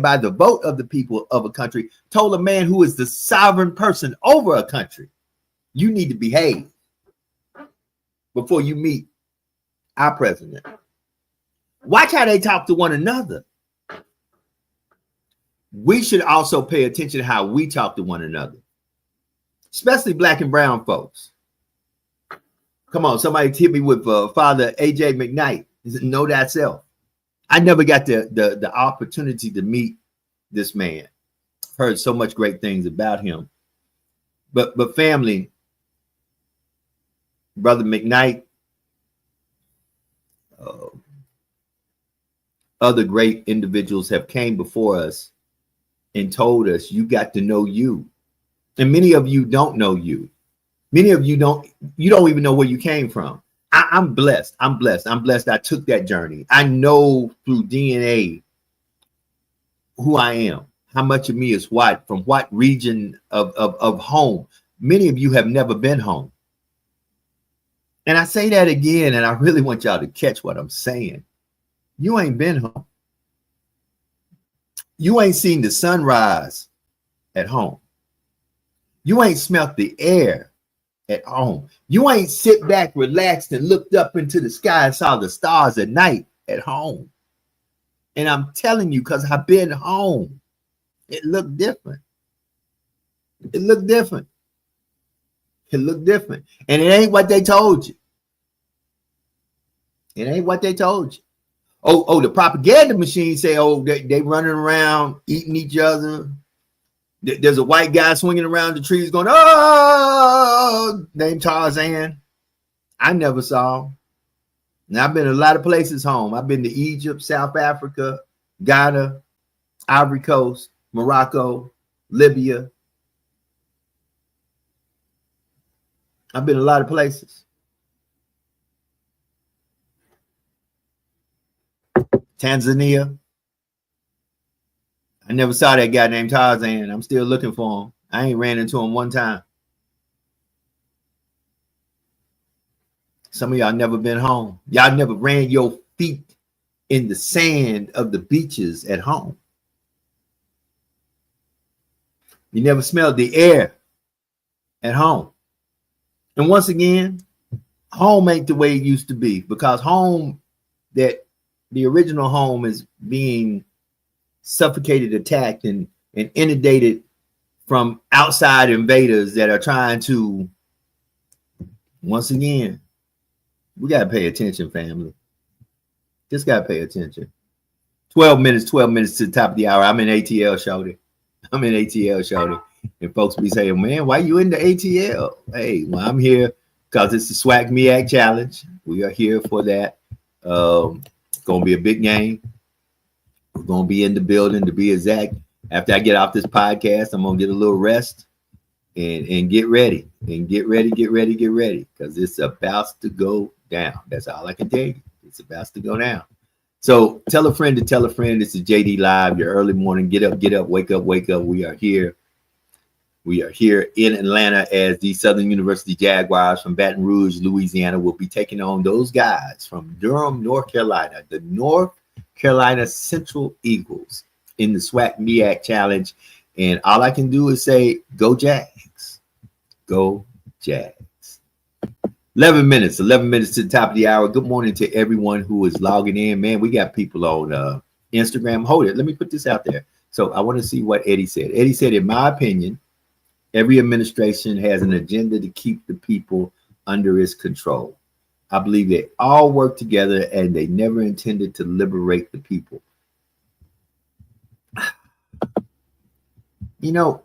by the vote of the people of a country, told a man who is the sovereign person over a country, you need to behave before you meet our president. Watch how they talk to one another. We should also pay attention to how we talk to one another, especially black and brown folks. Come on, somebody hit me with Father A.J. McKnight. Know thyself. I never got the opportunity to meet this man. Heard so much great things about him. But family, Brother McKnight, other great individuals have came before us and told us you got to know you. And many of you don't know you. Many of you don't even know where you came from. I'm blessed. I'm blessed. I took that journey. I know through DNA who I am, how much of me is what, from what region of home. Many of you have never been home. And I say that again, and I really want y'all to catch what I'm saying. You ain't been home. You ain't seen the sunrise at home. You ain't smelt the air at home. You ain't sit back, relaxed, and looked up into the sky and saw the stars at night at home. And I'm telling you, because I've been home, it looked different. It looked different. It looked different. And it ain't what they told you. It ain't what they told you. Oh, the propaganda machine say, oh, they running around eating each other. There's a white guy swinging around the trees going, oh, named Tarzan. I never saw him. And I've been a lot of places home. I've been to Egypt, South Africa, Ghana, Ivory Coast, Morocco, Libya. I've been a lot of places. Tanzania. I never saw that guy named Tarzan. I'm still looking for him. I ain't ran into him one time. Some of y'all never been home. Y'all never ran your feet in the sand of the beaches at home. You never smelled the air at home. And once again, home ain't the way it used to be, because home, that the original home, is being suffocated, attacked, and inundated from outside invaders that are trying to, once again, we got to pay attention, family. Just got to pay attention. 12 minutes to the top of the hour. I'm in ATL, shorty. And folks be saying, man, why you in the ATL? Hey, well, I'm here because it's the SWAC MEAC Challenge. We are here for that. It's going to be a big game. We're going to be in the building, to be exact. After I get off this podcast, I'm going to get a little rest and get ready. Get ready, because it's about to go down. That's all I can tell you. It's about to go down. So tell a friend to tell a friend. This is JD Live, your early morning. Get up, wake up. We are here. We are here in Atlanta as the Southern University Jaguars from Baton Rouge, Louisiana, will be taking on those guys from Durham, North Carolina, the North Carolina Central Eagles in the SWAC MEAC Challenge. And all I can do is say, go Jags. Go Jags. 11 minutes to the top of the hour. Good morning to everyone who is logging in. Man, we got people on Instagram. Hold it. Let me put this out there. So I want to see what Eddie said. Eddie said, in my opinion, every administration has an agenda to keep the people under its control. I believe they all work together and they never intended to liberate the people. You know,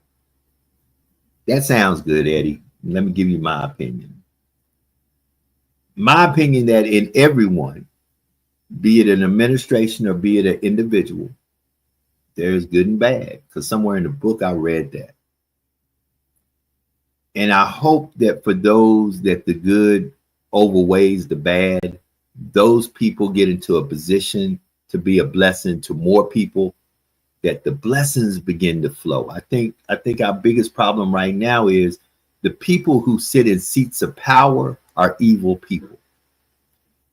that sounds good, Eddie. Let me give you my opinion. My opinion that in everyone, be it an administration or be it an individual, there's good and bad. Because somewhere in the book I read that. And I hope that for those that the good overweighs the bad, those people get into a position to be a blessing to more people, that the blessings begin to flow. I think our biggest problem right now is the people who sit in seats of power are evil people.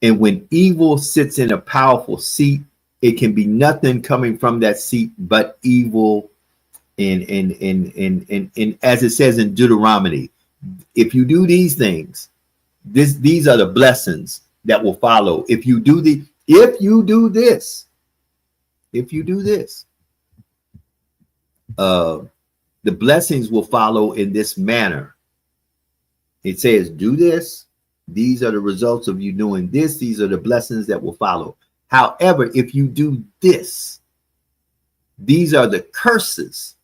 And when evil sits in a powerful seat, it can be nothing coming from that seat but evil. And as it says in Deuteronomy, if you do these things, these are the blessings that will follow. If you do this, the blessings will follow in this manner. It says, do this. These are the results of you doing this. These are the blessings that will follow. However, if you do this, these are the curses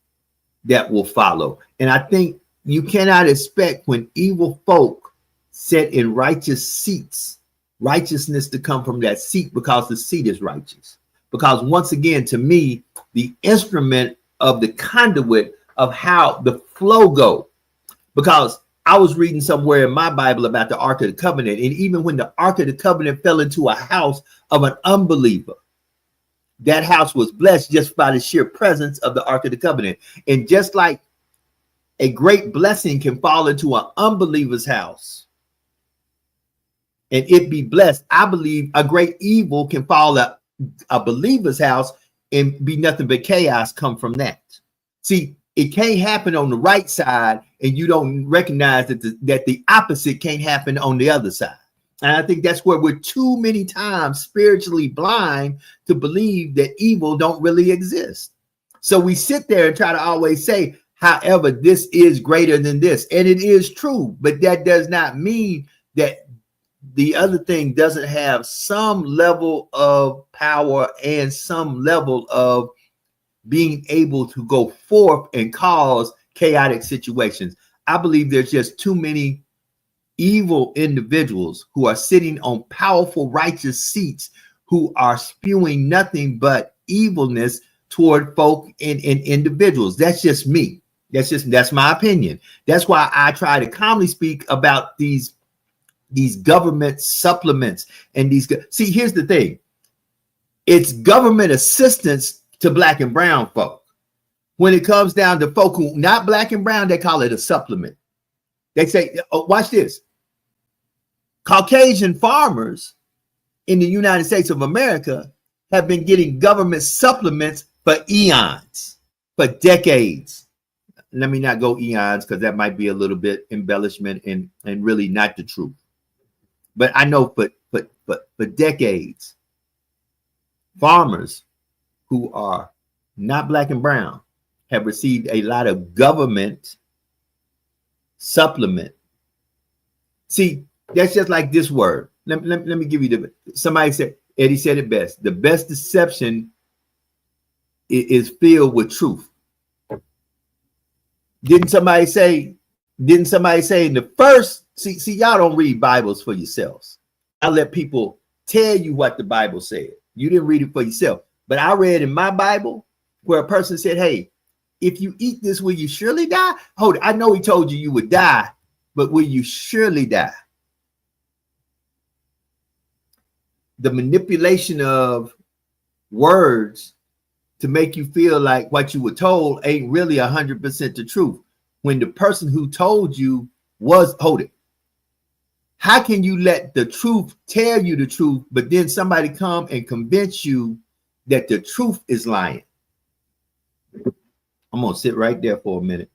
that will follow. And I think you cannot expect when evil folk sit in righteous seats, righteousness to come from that seat, because the seat is righteous. Because once again, to me, the instrument of the conduit of how the flow go, because I was reading somewhere in my Bible about the Ark of the Covenant, and even when the Ark of the Covenant fell into a house of an unbeliever, that house was blessed just by the sheer presence of the Ark of the Covenant. And just like a great blessing can fall into an unbeliever's house and it be blessed, I believe a great evil can fall at a believer's house and be nothing but chaos come from that. See, it can't happen on the right side, and you don't recognize that the opposite can't happen on the other side. And I think that's where we're too many times spiritually blind to believe that evil don't really exist. So we sit there and try to always say, however, this is greater than this. And it is true, but that does not mean that the other thing doesn't have some level of power and some level of being able to go forth and cause chaotic situations. I believe there's just too many evil individuals who are sitting on powerful righteous seats who are spewing nothing but evilness toward folk and individuals. That's just me. That's my opinion. That's why I try to calmly speak about these government supplements and these. See, here's the thing. It's government assistance to black and brown folk. When it comes down to folk who not black and brown, they call it a supplement. They say, oh, watch this. Caucasian farmers in the United States of America have been getting government supplements for eons, for decades. Let me not go eons because that might be a little bit embellishment and really not the truth. But I know for decades, farmers who are not black and brown have received a lot of government supplement. See, that's just like this word. Let me give you somebody said, Eddie said it best. The best deception is filled with truth. Didn't somebody say in the first, see, y'all don't read Bibles for yourselves. I let people tell you what the Bible said. You didn't read it for yourself. But I read in my Bible where a person said, hey, if you eat this, will you surely die? Hold it. I know he told you would die, but will you surely die? The manipulation of words to make you feel like what you were told ain't really 100% the truth. When the person who told you was, hold it. How can you let the truth tell you the truth, but then somebody come and convince you that the truth is lying? I'm going to sit right there for a minute.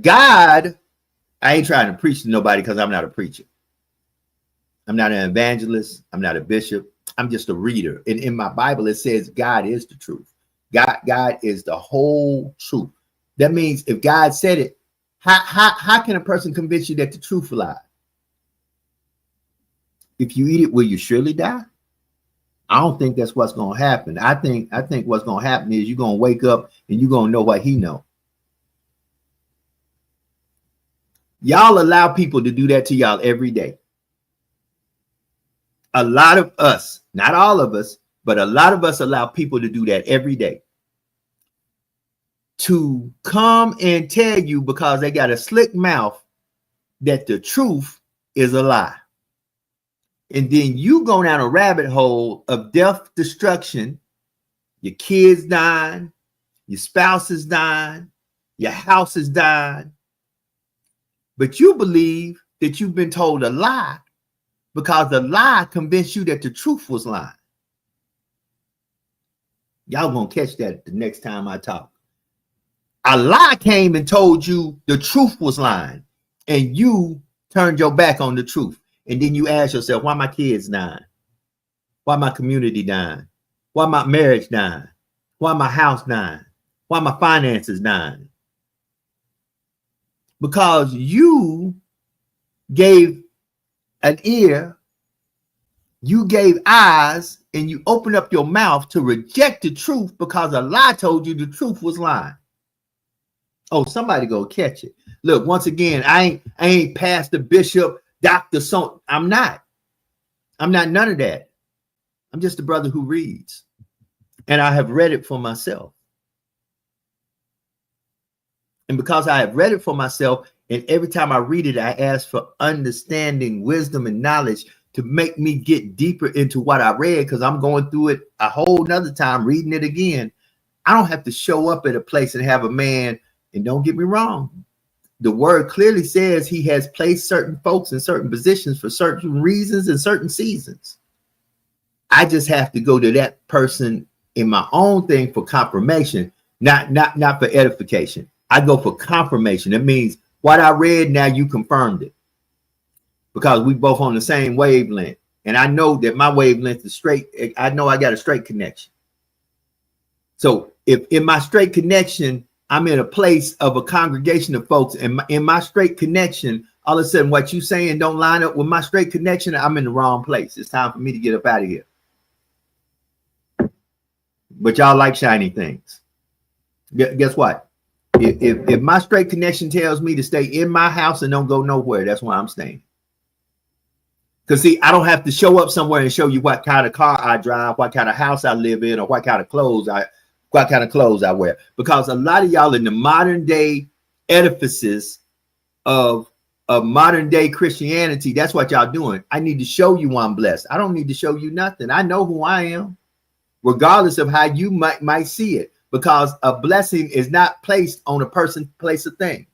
God, I ain't trying to preach to nobody because I'm not a preacher. I'm not an evangelist. I'm not a bishop. I'm just a reader. And in my Bible, it says God is the truth. God is the whole truth. That means if God said it, how can a person convince you that the truth lies? If you eat it, will you surely die? I don't think that's what's going to happen. I think what's going to happen is you're going to wake up and you're going to know what he knows. Y'all allow people to do that to y'all every day. A lot of us, not all of us, but a lot of us allow people to do that every day. to come and tell you, because they got a slick mouth, that the truth is a lie. And then you go down a rabbit hole of death, destruction, your kids dying, your spouse is dying, your house is dying. But you believe that you've been told a lie because the lie convinced you that the truth was lying. Y'all gonna catch that the next time I talk. A lie came and told you the truth was lying, and you turned your back on the truth. And then you ask yourself, why my kids dying? Why my community dying? Why my marriage dying? Why my house dying? Why my finances dying? Because you gave an ear, you gave eyes, and you opened up your mouth to reject the truth because a lie told you the truth was lying. Oh, somebody go catch it. Look, once again, I ain't pastor, bishop, Dr. Son. I'm not none of that. I'm just a brother who reads. And I have read it for myself. And because I have read it for myself, and every time I read it, I ask for understanding, wisdom, and knowledge to make me get deeper into what I read, because I'm going through it a whole nother time, reading it again. I don't have to show up at a place and have a man, and don't get me wrong, the word clearly says he has placed certain folks in certain positions for certain reasons and certain seasons. I just have to go to that person in my own thing for confirmation, not for edification. I go for confirmation. It means what I read, now you confirmed it. Because we both on the same wavelength. And I know that my wavelength is straight. I know I got a straight connection. So if in my straight connection, I'm in a place of a congregation of folks, and in my straight connection, all of a sudden what you saying don't line up with my straight connection, I'm in the wrong place. It's time for me to get up out of here. But y'all like shiny things. Guess what? If my straight connection tells me to stay in my house and don't go nowhere, that's why I'm staying. Because see, I don't have to show up somewhere and show you what kind of car I drive, what kind of house I live in, or what kind of clothes I wear. Because a lot of y'all in the modern day edifices of modern day Christianity, that's what y'all doing. I need to show you I'm blessed. I don't need to show you nothing. I know who I am, regardless of how you might see it. Because a blessing is not placed on a person, place, a thing.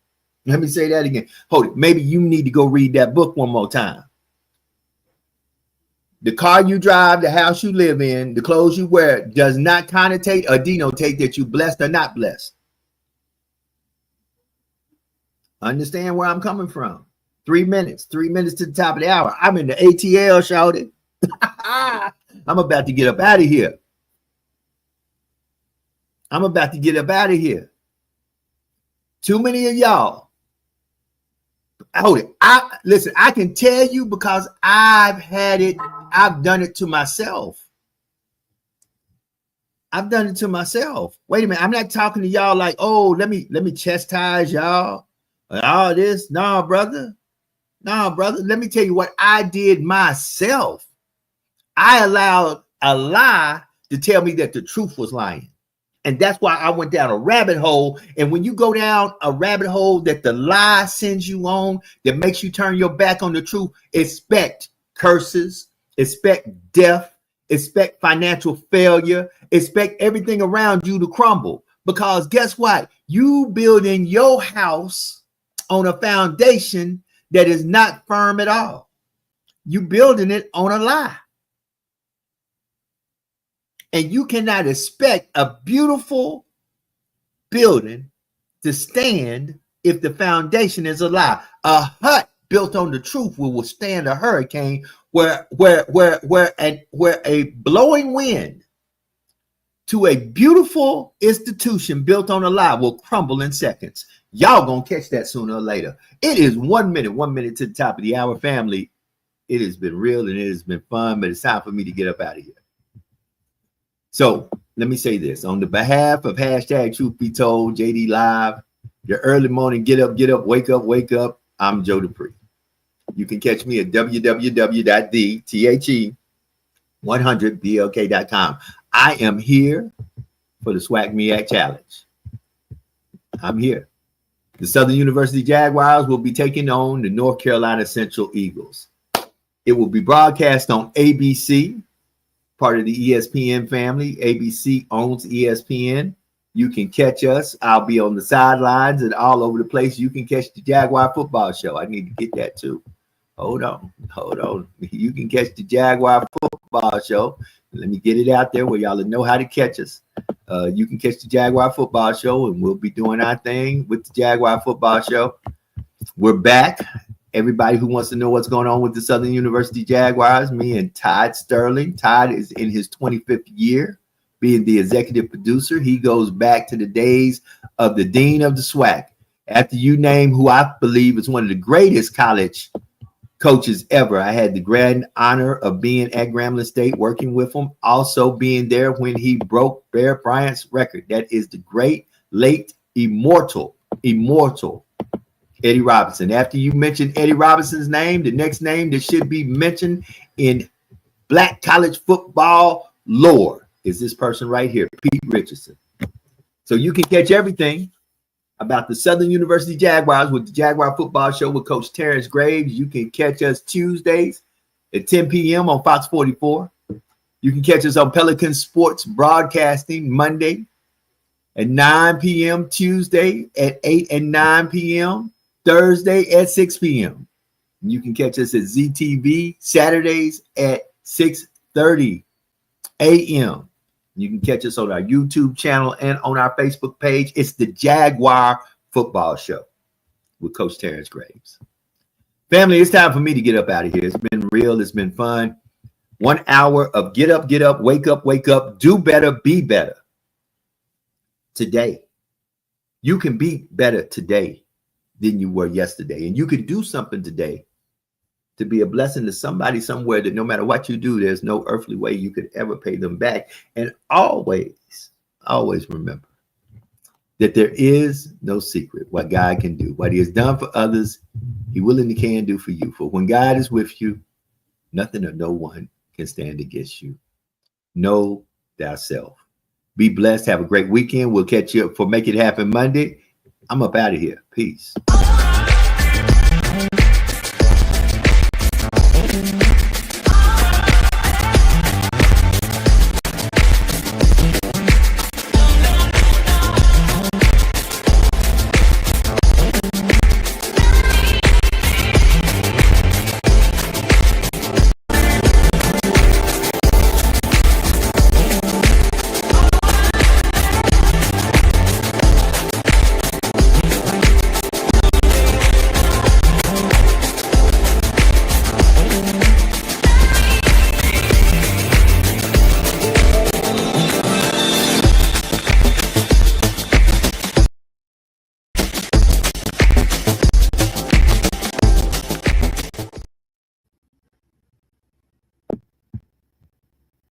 Let me say that again. Hold it. Maybe you need to go read that book one more time. The car you drive, the house you live in, the clothes you wear does not connotate or denotate that you're blessed or not blessed. Understand where I'm coming from. 3 minutes to the top of the hour. I'm in the ATL, shouted. I'm about to get up out of here. Too many of y'all. Hold it. Listen, I can tell you because I've had it. I've done it to myself. Wait a minute. I'm not talking to y'all like, oh, let me chastise y'all. All this. No, brother. Let me tell you what I did myself. I allowed a lie to tell me that the truth was lying. And that's why I went down a rabbit hole. And when you go down a rabbit hole that the lie sends you on, that makes you turn your back on the truth, expect curses, expect death, expect financial failure, expect everything around you to crumble. Because guess what? You building your house on a foundation that is not firm at all. You building it on a lie. And you cannot expect a beautiful building to stand if the foundation is a lie. A hut built on the truth will withstand a hurricane, where a blowing wind to a beautiful institution built on a lie will crumble in seconds. Y'all gonna catch that sooner or later. It is 1 minute to the top of the hour, family. It has been real and it has been fun, but it's time for me to get up out of here. So let me say this on the behalf of hashtag Truth Be Told, JD Live, your early morning get up, wake up. I'm Joe Dupree. You can catch me at www.the100blk.com. I am here for the Swag Me Act Challenge. I'm here. The Southern University Jaguars will be taking on the North Carolina Central Eagles. It will be broadcast on ABC, part of the ESPN family. ABC owns ESPN. You can catch us. I'll be on the sidelines and all over the place. You can catch the Jaguar football show. I need to get that too. Hold on. You can catch the Jaguar football show. Let me get it out there where y'all know how to catch us. You can catch the Jaguar football show, and we'll be doing our thing with the Jaguar football show. We're back. Everybody who wants to know what's going on with the Southern University Jaguars, me and Todd Sterling. Todd is in his 25th year being the executive producer. He goes back to the days of the dean of the SWAC. After you name who I believe is one of the greatest college coaches ever, I had the grand honor of being at Grambling State, working with him, also being there when he broke Bear Bryant's record. That is the great, late, immortal Eddie Robinson. After you mention Eddie Robinson's name, the next name that should be mentioned in Black college football lore is this person right here, Pete Richardson. So you can catch everything about the Southern University Jaguars with the Jaguar Football Show with Coach Terrence Graves. You can catch us Tuesdays at 10 p.m. on Fox 44. You can catch us on Pelican Sports Broadcasting Monday at 9 p.m., Tuesday at 8 and 9 p.m., Thursday at 6 p.m. You can catch us at ZTV Saturdays at 6:30 a.m. You can catch us on our YouTube channel and on our Facebook page. It's the Jaguar Football Show with Coach Terrence Graves. Family, it's time for me to get up out of here. It's been real. It's been fun. 1 hour of get up, wake up, do better, be better. Today, you can be better today than you were yesterday. And you can do something today to be a blessing to somebody somewhere that no matter what you do, there's no earthly way you could ever pay them back. And always remember that there is no secret what God can do. What he has done for others, he will and he can do for you. For when God is with you, nothing or no one can stand against you. Know thyself. Be blessed. Have a great weekend. We'll catch you up for Make It Happen Monday. I'm up out of here. Peace.